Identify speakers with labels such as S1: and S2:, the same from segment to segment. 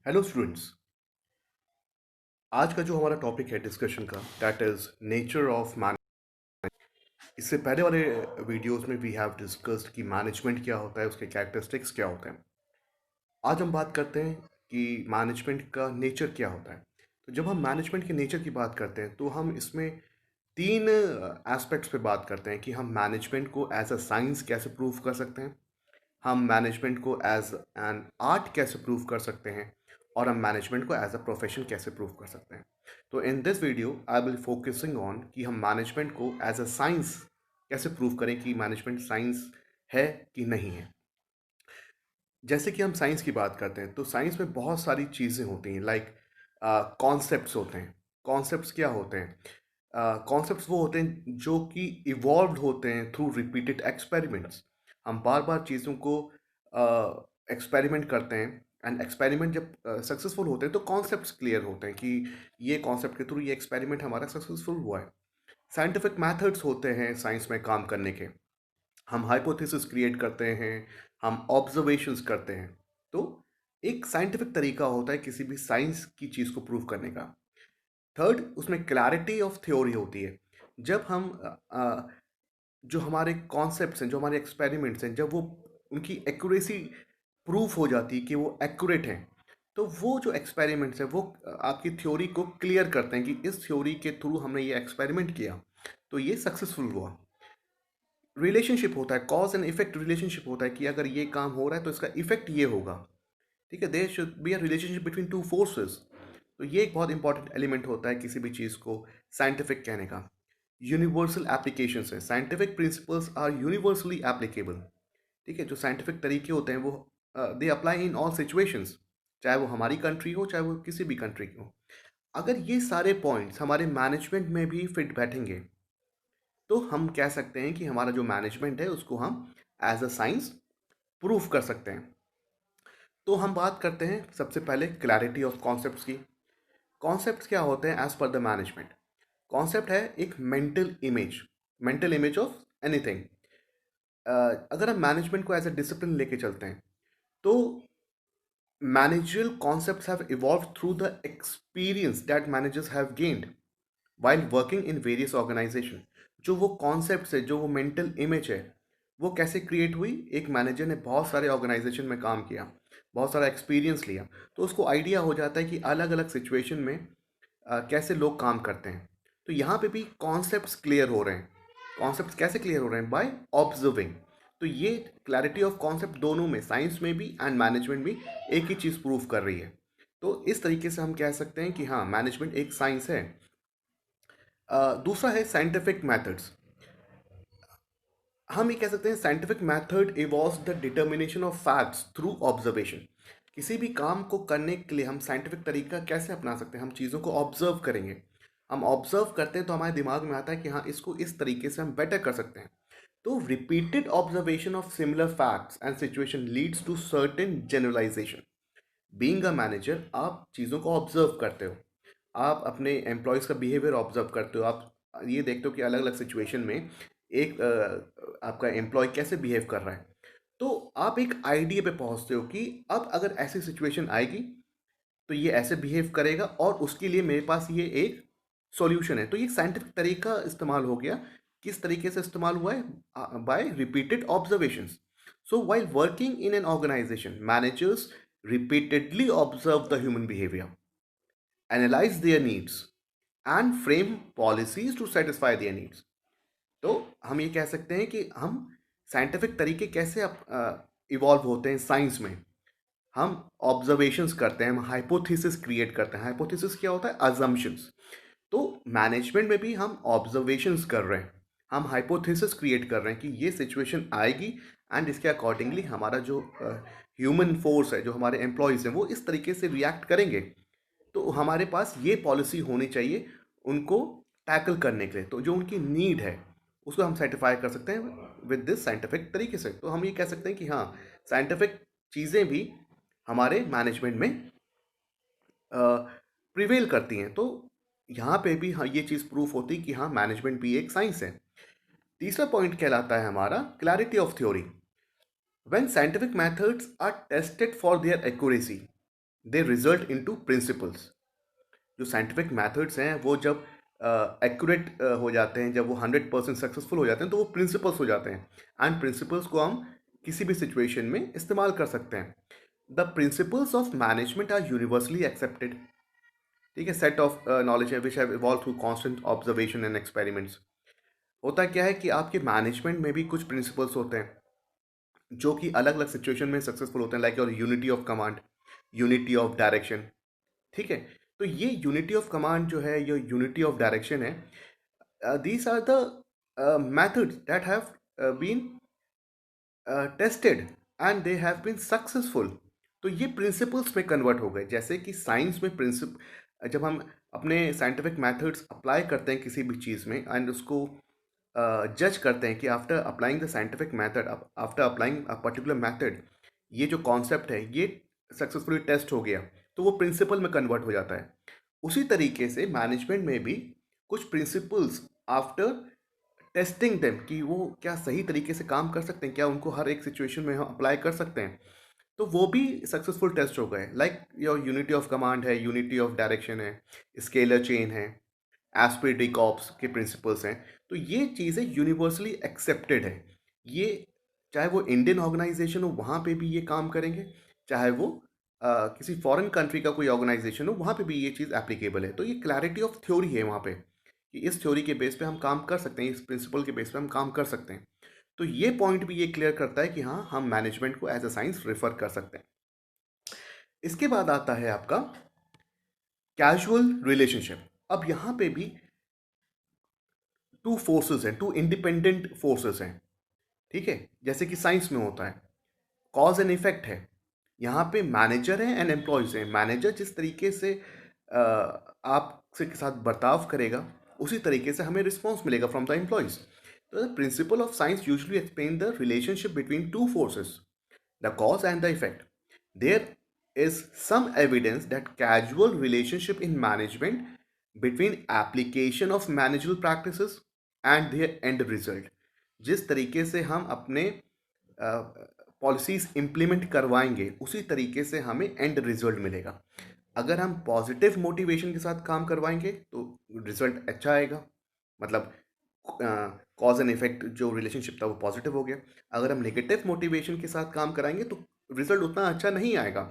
S1: Hello students. आज का जो हमारा टॉपिक है डिस्कशन का that is nature of management. इससे पहले वाले वीडियोस में वी हैव डिस्कस्ड कि मैनेजमेंट क्या होता है, उसके कैरेक्टरिस्टिक्स क्या होते हैं। आज हम बात करते हैं कि मैनेजमेंट का नेचर क्या होता है। तो जब हम मैनेजमेंट के नेचर की बात करते हैं तो हम इसमें तीन एस्पेक्ट्स पे बात करते हैं कि हम मैनेजमेंट को एज अ साइंस कैसे प्रूव कर सकते हैं, हम मैनेजमेंट को एज एन आर्ट कैसे प्रूव कर सकते हैं, और हम मैनेजमेंट को एज अ प्रोफेशन कैसे प्रूव कर सकते हैं। तो in this video I will focusing on कि हम मैनेजमेंट को एज अ साइंस कैसे प्रूव करें कि मैनेजमेंट साइंस है कि नहीं है। जैसे कि हम साइंस की बात करते हैं तो साइंस में बहुत सारी चीज़ें होती हैं, लाइक कॉन्सेप्ट्स होते हैं। कॉन्सेप्ट्स क्या होते हैं? कॉन्सेप्ट्स वो होते हैं जो कि इवॉल्व्ड होते हैं थ्रू रिपीटेड एक्सपेरिमेंट्स। हम बार बार चीज़ों को एक्सपेरिमेंट करते हैं, एंड एक्सपेरिमेंट जब सक्सेसफुल होते हैं तो कॉन्सेप्ट्स क्लियर होते हैं कि ये कॉन्सेप्ट के थ्रू ये एक्सपेरिमेंट हमारा सक्सेसफुल हुआ है। साइंटिफिक मेथड्स होते हैं साइंस में काम करने के। हम हाइपोथेसिस क्रिएट करते हैं, हम ऑब्जर्वेशंस करते हैं। तो एक साइंटिफिक तरीका होता है किसी भी साइंस की चीज़ को प्रूव करने का। थर्ड, उसमें क्लैरिटी ऑफ थ्योरी होती है। जब हम जो हमारे कॉन्सेप्ट्स हैं, जो हमारे एक्सपेरिमेंट्स हैं, जब वो उनकी एक्यूरेसी प्रूफ हो जाती है कि वो एक्यूरेट हैं, तो वो जो एक्सपेरिमेंट्स हैं वो आपकी थ्योरी को क्लियर करते हैं कि इस थ्योरी के थ्रू हमने ये एक्सपेरिमेंट किया तो ये सक्सेसफुल हुआ। रिलेशनशिप होता है, कॉज एंड इफेक्ट रिलेशनशिप होता है कि अगर ये काम हो रहा है तो इसका इफेक्ट ये होगा। ठीक है, there should be a relationship between two forces. तो ये एक बहुत इंपॉर्टेंट एलिमेंट होता है किसी भी चीज़ को साइंटिफिक कहने का। यूनिवर्सल एप्लीकेशन है, scientific principles are universally applicable. ठीक है, जो साइंटिफिक तरीके होते हैं वो they apply in all situations, चाहे वो हमारी कंट्री हो चाहे वो किसी भी कंट्री की हो। अगर ये सारे पॉइंट्स हमारे मैनेजमेंट में भी फिट बैठेंगे तो हम कह सकते हैं कि हमारा जो मैनेजमेंट है उसको हम एज अ साइंस प्रूफ कर सकते हैं। तो हम बात करते हैं सबसे पहले क्लैरिटी ऑफ कॉन्सेप्ट्स की। कॉन्सेप्ट्स क्या होते हैं as per the management? Concept है एक मेंटल इमेज ऑफ एनीथिंग। अगर हम मैनेजमेंट को एज अ डिसिप्लिन लेके चलते हैं तो managerial concepts have evolved through the experience that managers have gained while working in various organization। जो वो कॉन्सेप्ट है, जो वो मेंटल इमेज है, वो कैसे क्रिएट हुई? एक मैनेजर ने बहुत सारे ऑर्गेनाइजेशन में काम किया, बहुत सारा एक्सपीरियंस लिया, तो उसको आइडिया हो जाता है कि अलग अलग सिचुएशन में कैसे लोग काम करते हैं। तो यहाँ पे भी कॉन्सेप्ट्स क्लियर हो रहे हैं। कॉन्सेप्ट्स कैसे क्लियर हो रहे हैं? By observing. तो ये क्लैरिटी ऑफ कॉन्सेप्ट दोनों में, साइंस में भी एंड मैनेजमेंट भी, एक ही चीज़ प्रूव कर रही है। तो इस तरीके से हम कह सकते हैं कि हाँ, मैनेजमेंट एक साइंस है। दूसरा है साइंटिफिक मेथड्स। हम ये कह सकते हैं scientific method evolves the determination of facts through observation. किसी भी काम को करने के लिए हम साइंटिफिक तरीका कैसे अपना सकते हैं? हम चीज़ों को ऑब्जर्व करेंगे। हम ऑब्जर्व करते हैं तो हमारे दिमाग में आता है कि हाँ, इसको इस तरीके से हम बेटर कर सकते हैं। तो repeated observation of similar facts and situation leads to certain generalisation. Being a manager, आप चीज़ों को ऑब्जर्व करते हो, आप अपने एम्प्लॉयज़ का बिहेवियर ऑब्जर्व करते हो, आप ये देखते हो कि अलग अलग सिचुएशन में एक आपका एम्प्लॉय कैसे बिहेव कर रहा है। तो आप एक आइडिया पे पहुंचते हो कि अब अगर ऐसी सिचुएशन आएगी तो ये ऐसे बिहेव करेगा और उसके लिए मेरे पास ये एक सॉल्यूशन है। तो ये साइंटिफिक तरीका इस्तेमाल हो गया। किस तरीके से इस्तेमाल हुआ है? By repeated observations. So while working in an organisation, managers repeatedly observe the human behavior, analyze their needs, and frame policies to satisfy their needs। तो हम ये कह सकते हैं कि हम साइंटिफिक तरीके कैसे इवॉल्व होते हैं साइंस में। हम ऑब्जर्वेशंस करते हैं, हम हाइपोथेसिस क्रिएट करते हैं। हाइपोथेसिस क्या होता है? अजम्पशंस। तो मैनेजमेंट में भी हम ऑब्जर्वेशंस कर रहे हैं, हम हाइपोथेसिस क्रिएट कर रहे हैं कि ये सिचुएशन आएगी एंड इसके अकॉर्डिंगली हमारा जो ह्यूमन फोर्स है, जो हमारे एम्प्लॉयज़ हैं, वो इस तरीके से रिएक्ट करेंगे। तो हमारे पास ये पॉलिसी होनी चाहिए उनको टैकल करने के लिए। तो जो उनकी नीड है उसको हम साइंटिफाई कर सकते हैं विद दिस साइंटिफिक तरीके से। तो हम ये कह सकते हैं कि हाँ, साइंटिफिक चीज़ें भी हमारे मैनेजमेंट में प्रिवेल करती हैं। तो यहाँ पे भी हाँ, ये चीज़ प्रूफ होती है कि हाँ, मैनेजमेंट भी एक साइंस है। तीसरा पॉइंट कहलाता है हमारा clarity of theory. When scientific methods are tested for their accuracy, they result into principles. जो साइंटिफिक मेथड्स हैं वो जब एक्यूरेट हो जाते हैं, जब वो 100% सक्सेसफुल हो जाते हैं, तो वो प्रिंसिपल्स हो जाते हैं। एंड प्रिंसिपल्स को हम किसी भी सिचुएशन में इस्तेमाल कर सकते हैं। The principles of management are universally accepted. ठीक है, set of knowledge which have evolve through constant observation and experiments. होता क्या है कि आपके मैनेजमेंट में भी कुछ प्रिंसिपल्स होते हैं जो कि अलग अलग सिचुएशन में सक्सेसफुल होते हैं, like your unity of command, unity of direction. ठीक है, तो ये यूनिटी ऑफ कमांड जो है, ये यूनिटी ऑफ डायरेक्शन है, these are the methods that have been tested and they have been successful. तो ये प्रिंसिपल्स में कन्वर्ट हो गए। जैसे कि साइंस में जब हम अपने साइंटिफिक मेथड्स अप्लाई करते हैं किसी भी चीज़ में एंड उसको जज करते हैं कि after applying the scientific method, after applying a particular method, ये जो कॉन्सेप्ट है ये सक्सेसफुली टेस्ट हो गया, तो वो प्रिंसिपल में कन्वर्ट हो जाता है। उसी तरीके से मैनेजमेंट में भी कुछ प्रिंसिपल्स आफ्टर टेस्टिंग देम कि वो क्या सही तरीके से काम कर सकते हैं, क्या उनको हर एक सिचुएशन में हम अप्लाई कर सकते हैं, तो वो भी सक्सेसफुल टेस्ट हो गए। Like your unity of command है, यूनिटी ऑफ डायरेक्शन है, स्केलर चेन है, एस्पे डिकॉप्स के प्रिंसिपल्स हैं। तो ये चीज़ें यूनिवर्सली एक्सेप्टेड है। ये चाहे वो इंडियन ऑर्गेनाइजेशन हो वहाँ पे भी ये काम करेंगे, चाहे वो किसी फॉरेन कंट्री का कोई ऑर्गेनाइजेशन हो वहाँ पे भी ये चीज़ एप्लीकेबल है। तो ये क्लैरिटी ऑफ थ्योरी है वहाँ पे कि इस थ्योरी के बेस पे हम काम कर सकते हैं, इस प्रिंसिपल के बेस पे हम काम कर सकते हैं। तो ये पॉइंट भी ये क्लियर करता है कि हाँ, हम मैनेजमेंट को एज अ साइंस रेफर कर सकते हैं। इसके बाद आता है आपका कैजुअल रिलेशनशिप। अब यहाँ पे भी टू फोर्सेस हैं, टू इंडिपेंडेंट फोर्सेस हैं। ठीक है, जैसे कि साइंस में होता है कॉज एंड इफेक्ट है। यहाँ पे मैनेजर है एंड एम्प्लॉयज है। मैनेजर जिस तरीके से आपसे के साथ बर्ताव करेगा, उसी तरीके से हमें रिस्पॉन्स मिलेगा फ्रॉम द एम्प्लॉयज। तो the principle of science usually explain the relationship between two forces, the cause and the effect. There is some evidence that causal relationship in management between application of managerial practices and their end result. जिस तरीके से हम अपने policies implement करवाएंगे उसी तरीके से हमें एंड रिजल्ट मिलेगा। अगर हम पॉजिटिव मोटिवेशन के साथ काम करवाएंगे तो रिजल्ट अच्छा आएगा, मतलब कॉज एंड इफेक्ट जो रिलेशनशिप था वो पॉजिटिव हो गया। अगर हम नेगेटिव मोटिवेशन के साथ काम कराएंगे तो रिजल्ट उतना अच्छा नहीं आएगा।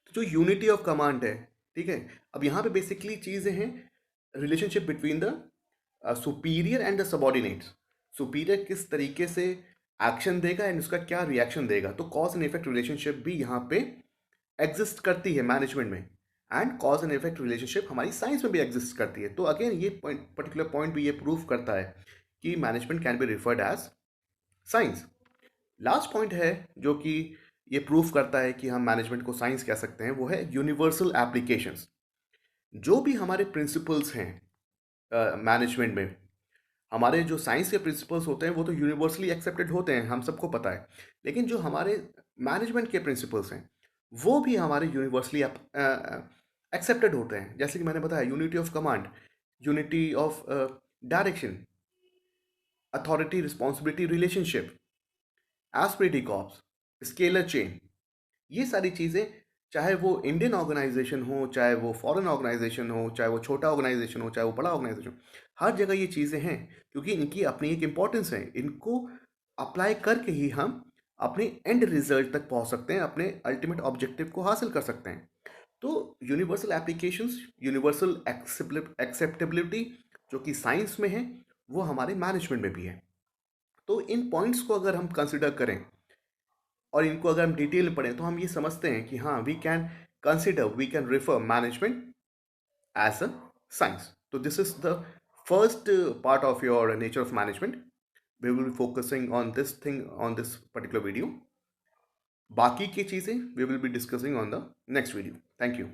S1: तो जो यूनिटी ऑफ कमांड है, ठीक है, अब यहाँ पे बेसिकली चीज़ें हैं relationship between the superior and the subordinates. Superior किस तरीके से एक्शन देगा एंड उसका क्या रिएक्शन देगा, तो कॉज एंड इफेक्ट रिलेशनशिप भी यहाँ पे एग्जिस्ट करती है मैनेजमेंट में। And cause and effect relationship हमारी साइंस में भी एग्जिस्ट करती है। तो अगेन ये पर्टिकुलर पॉइंट भी ये प्रूव करता है कि management can be referred as science. Last point है जो कि ये प्रूव करता है कि हम मैनेजमेंट को साइंस कह सकते हैं, वो है यूनिवर्सल एप्लीकेशंस। जो भी हमारे प्रिंसिपल्स हैं मैनेजमेंट में, हमारे जो साइंस के प्रिंसिपल्स होते हैं वो तो यूनिवर्सली एक्सेप्टेड होते हैं, हम सबको पता है। लेकिन जो हमारे मैनेजमेंट के प्रिंसिपल्स हैं वो भी हमारे यूनिवर्सली एक्सेप्टेड होते हैं। जैसे कि मैंने बताया unity of command, unity of direction, authority responsibility relationship, esprit de corps, scalar chain. ये सारी चीज़ें चाहे वो इंडियन ऑर्गेनाइजेशन हो, चाहे वो फॉरेन ऑर्गेनाइजेशन हो, चाहे वो छोटा ऑर्गेनाइजेशन हो, चाहे वो बड़ा ऑर्गेनाइजेशन हो, हर जगह ये चीज़ें हैं क्योंकि इनकी अपनी एक इम्पोर्टेंस है। इनको अप्लाई करके ही हम अपने एंड रिजल्ट तक पहुंच सकते हैं, अपने अल्टीमेट ऑब्जेक्टिव को हासिल कर सकते हैं। तो यूनिवर्सल एप्लीकेशंस, यूनिवर्सल एक्सेप्टेबिलिटी जो कि साइंस में है वो हमारे मैनेजमेंट में भी है। तो इन पॉइंट्स को अगर हम कंसिडर करें और इनको अगर हम डिटेल में पढ़ें तो हम ये समझते हैं कि हाँ, we can refer management as a science. तो this is the first part of your nature of management. We will be focusing on this thing on this particular video. बाकी की चीज़ें we will be discussing on the next video. Thank you.